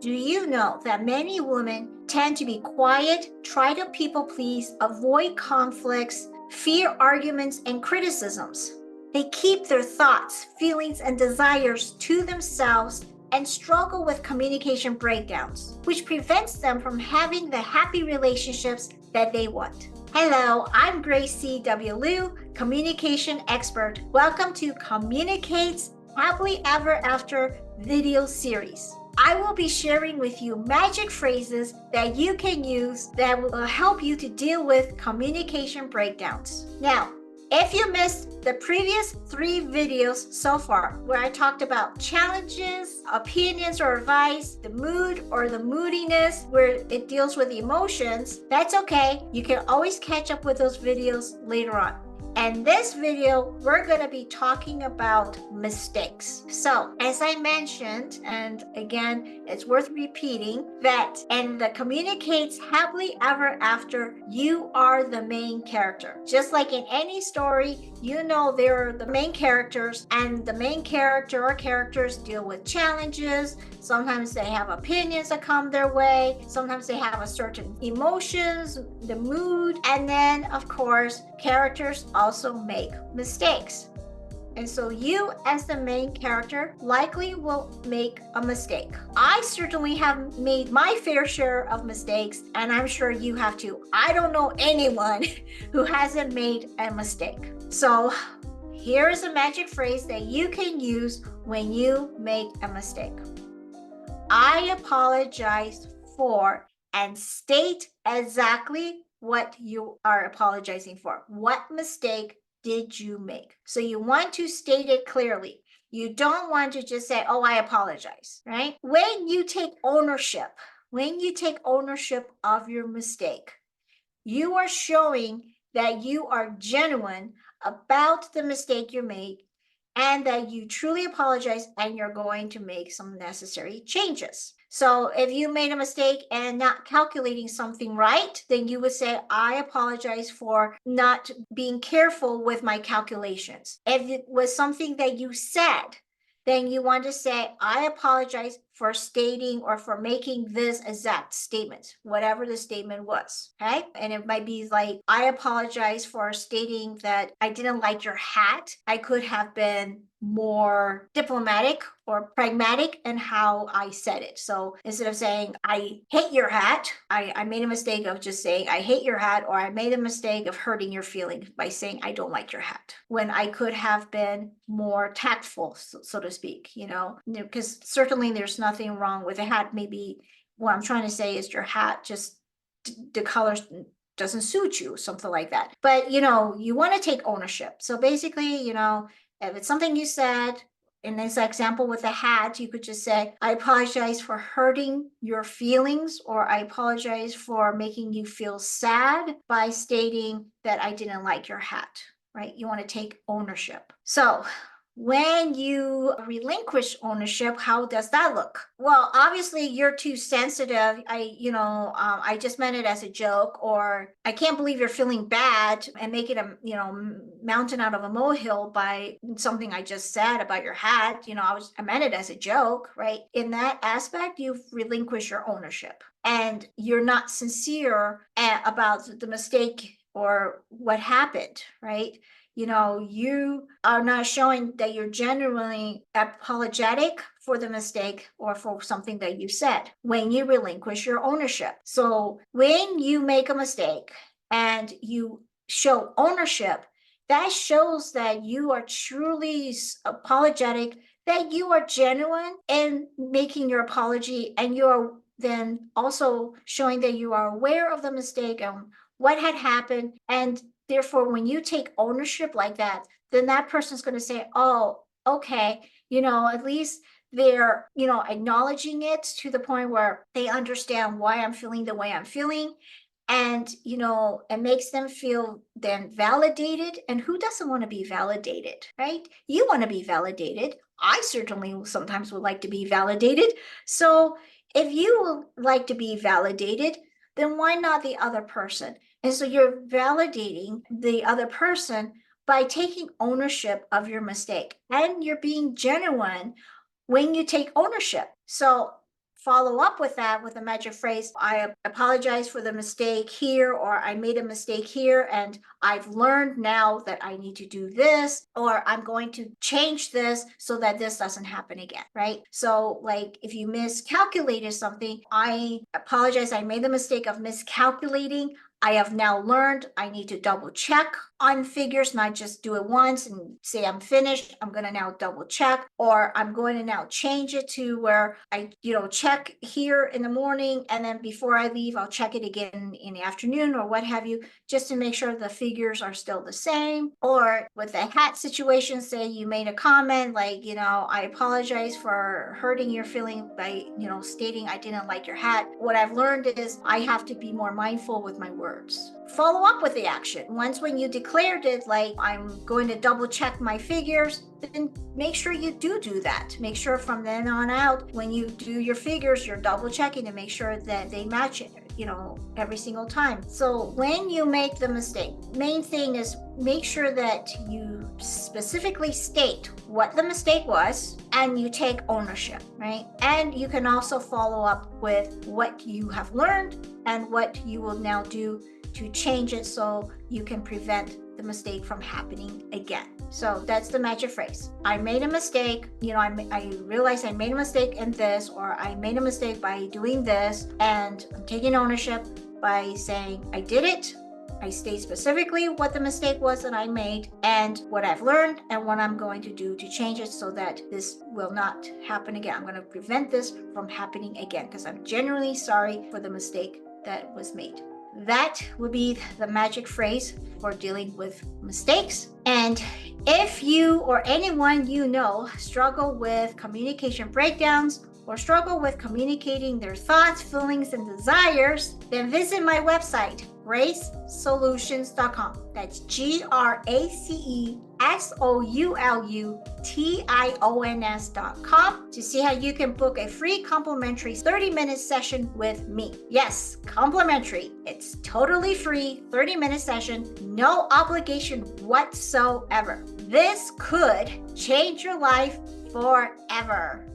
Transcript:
Do you know that many women tend to be quiet, try to people please, avoid conflicts, fear arguments and criticisms? They keep their thoughts, feelings, and desires to themselves and struggle with communication breakdowns, which prevents them from having the happy relationships that they want. Hello, I'm GraceSOULutions, communication expert. Welcome to Communicates Happily Ever After video series. I will be sharing with you magic phrases that you can use that will help you to deal with communication breakdowns. Now, if you missed the previous 3 videos so far, where I talked about challenges, opinions or advice, the mood or the moodiness, where it deals with emotions, that's okay. You can always catch up with those videos later on. And this video, we're going to be talking about mistakes. So, as I mentioned, and again, it's worth repeating that in the Communicates Happily Ever After, you are the main character. Just like in any story, you know there are the main characters, and the main character or characters deal with challenges. Sometimes they have opinions that come their way. Sometimes they have a certain emotions, the mood, and then, of course, characters also make mistakes. And so you, as the main character, likely will make a mistake. I certainly have made my fair share of mistakes, and I'm sure you have too. I don't know anyone who hasn't made a mistake. So here is a magic phrase that you can use when you make a mistake. I apologize for, and state exactly what you are apologizing for. What mistake did you make? So you want to state it clearly. You don't want to just say, oh, I apologize, right? When you take ownership of your mistake, you are showing that you are genuine about the mistake you made and that you truly apologize and you're going to make some necessary changes. So if you made a mistake and not calculating something right, then you would say, I apologize for not being careful with my calculations. If it was something that you said, then you want to say, I apologize for stating or for making this exact statement, whatever the statement was, okay? And it might be like, I apologize for stating that I didn't like your hat. I could have been more diplomatic or pragmatic in how I said it. So instead of saying, I hate your hat, I made a mistake of just saying, I hate your hat, or I made a mistake of hurting your feelings by saying, I don't like your hat, when I could have been more tactful, so to speak, because certainly there's nothing wrong with a hat. Maybe what I'm trying to say is your hat just, the color doesn't suit you, something like that. But, you want to take ownership. So basically, if it's something you said, in this example with the hat, you could just say, I apologize for hurting your feelings, or I apologize for making you feel sad by stating that I didn't like your hat, right? You want to take ownership. So when you relinquish ownership, how does that look? Well, obviously you're too sensitive. I just meant it as a joke, or I can't believe you're feeling bad, and make it a, mountain out of a molehill by something I just said about your hat. I meant it as a joke, right? In that aspect, you've relinquished your ownership, and you're not sincere about the mistake or what happened, right? You are not showing that you're genuinely apologetic for the mistake or for something that you said when you relinquish your ownership. So when you make a mistake and you show ownership, that shows that you are truly apologetic, that you are genuine in making your apology, and you are then also showing that you are aware of the mistake and what had happened. And therefore, when you take ownership like that, then that person's going to say, oh, okay, at least they're, acknowledging it to the point where they understand why I'm feeling the way I'm feeling. And, it makes them feel then validated. And who doesn't want to be validated, right? You want to be validated. I certainly sometimes would like to be validated. So if you would like to be validated, then why not the other person? And so you're validating the other person by taking ownership of your mistake, and you're being genuine when you take ownership. So follow up with that with a magic phrase. I apologize for the mistake here, or I made a mistake here, and I've learned now that I need to do this, or I'm going to change this so that this doesn't happen again, right? So like if you miscalculated something, I apologize. I made the mistake of miscalculating. I have now learned I need to double check on figures, not just do it once and say I'm finished. I'm going to now double check, or I'm going to now change it to where I, check here in the morning, and then before I leave, I'll check it again in the afternoon or what have you, just to make sure the figures are still the same. Or with the hat situation, say you made a comment like, I apologize for hurting your feeling by, stating I didn't like your hat. What I've learned is I have to be more mindful with my words. Follow up with the action. Once when you declared it, like I'm going to double check my figures, then make sure you do that. Make sure from then on out, when you do your figures, you're double checking to make sure that they match it, every single time. So when you make the mistake, main thing is make sure that you specifically state what the mistake was and you take ownership, right? And you can also follow up with what you have learned and what you will now do to change it so you can prevent the mistake from happening again. So that's the magic phrase. I made a mistake, I realized I made a mistake in this, or I made a mistake by doing this, and I'm taking ownership by saying I did it. I state specifically what the mistake was that I made and what I've learned and what I'm going to do to change it so that this will not happen again. I'm going to prevent this from happening again because I'm genuinely sorry for the mistake that was made. That would be the magic phrase for dealing with mistakes. And if you or anyone you know struggle with communication breakdowns or struggle with communicating their thoughts, feelings, and desires, then visit my website, GraceSOULutions.com. That's GraceSOULutions.com to see how you can book a free complimentary 30-minute session with me. Yes, complimentary. It's totally free, 30-minute session, no obligation whatsoever. This could change your life forever.